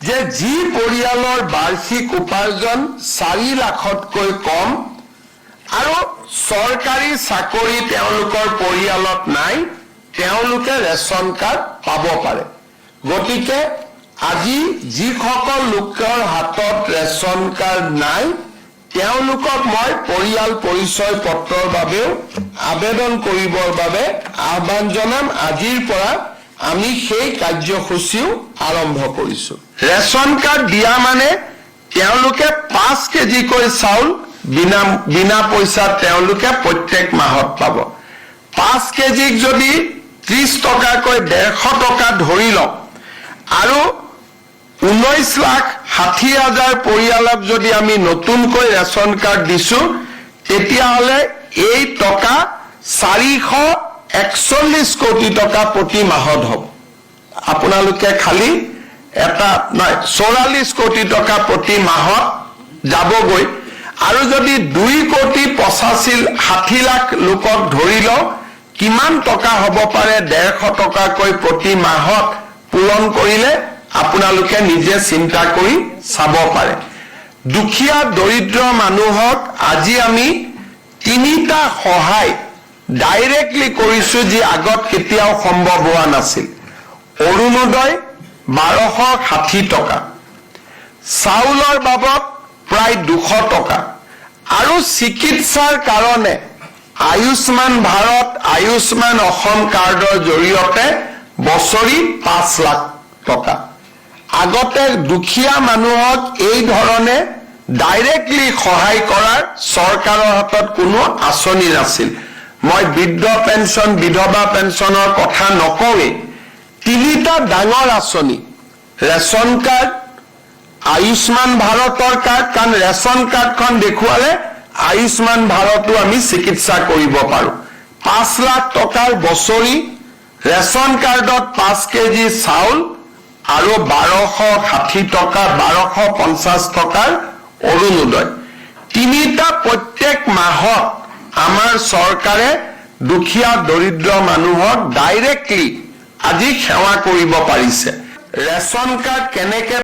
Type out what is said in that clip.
যে যি পৰিয়ালৰ বাৰ্ষিক উপাৰ্জন 4 লাখতকৈ কম আৰু চৰকাৰী চাকৰি তেওঁলোকৰ পৰিয়ালত নাই, তেওঁলোকে ৰেচন কাৰ্ড পাব পাৰে। গতিকে আজি যিসকল লোকৰ হাতত ৰেচন কাৰ্ড নাই, তেওঁলোকক মই পৰিয়াল পৰিচয় পত্ৰৰ বাবেও আবেদন কৰিবৰ বাবে আহ্বান জনাম। আজিৰ পৰা আমি সেই কাৰ্যসূচীও আৰম্ভ কৰিছো। ৰেচন কাৰ্ড দিয়া মানে তেওঁলোকে 5 কেজিকৈ চাউল বিনা পইচাত তেওঁলোকে প্ৰত্যেক মাহত পাব। 5 কেজিক যদি 30 টকাকৈ 150 টকা ধৰি লওক আৰু 19,60,000 পৰিয়ালক যদি আমি নতুনকৈ ৰেচন কাৰ্ড দিছো, তেতিয়াহ'লে এই টকা 441 কোটি টকা প্ৰতি মাহত হ'ব। আপোনালোকে খালি এটা 44 কোটি টকা প্ৰতি মাহত যাবগৈ। আৰু যদি 2,85,60 লাখ লোকক ধৰি লওঁ, কিমান টকা হ'ব পাৰে 150 টকাকৈ প্ৰতি মাহত পূৰণ কৰিলে আপোনালোকে নিজে চিন্তা কৰি চাব পাৰে। দুখীয়া দৰিদ্ৰ মানুহক আজি আমি 3টা সহায় ডাইৰেক্টলি কৰিছো, যি আগত কেতিয়াও সম্ভৱ হোৱা নাছিল। অৰুণোদয় 1260 টকা, চাউলৰ বাবদ প্ৰায় 200 টকা আৰু চিকিৎসাৰ কাৰণে আয়ুষ্মান ভাৰত, আয়ুষ্মান অসম কাৰ্ডৰ জৰিয়তে বছৰি 5 লাখ টকা। আগতে দুখীয়া মানুহক এই ধৰণে ডাইৰেক্টলি সহায় কৰাৰ চৰকাৰৰ হাতত কোনো আঁচনি নাছিল। মই বৃদ্ধ পেঞ্চন, বিধৱা পেঞ্চনৰ কথা নকওঁৱেই। 3টা ডাঙৰ আঁচনি, ৰেচন কাৰ্ড, আয়ুষ্মান ভাৰতৰ কাৰ্ড, কাৰণ ৰেচন কাৰ্ডখন দেখুৱালে আয়ুষ্মান ভাৰতো আমি চিকিৎসা কৰিব পাৰো। 5 লাখ টকাৰ বছৰি ৰেচন কাৰ্ডত 5 কেজি চাউল আৰু 1260 টকা, 1250 টকাৰ অৰুণোদয়। 3টা প্ৰত্যেক মাহত আমাৰ চৰকাৰে দুখীয়া দৰিদ্ৰ মানুহক ডাইৰেক্টলি আজি সেৱা কৰিব পাৰিছে। ৰেচন কাৰ্ড কেনেকে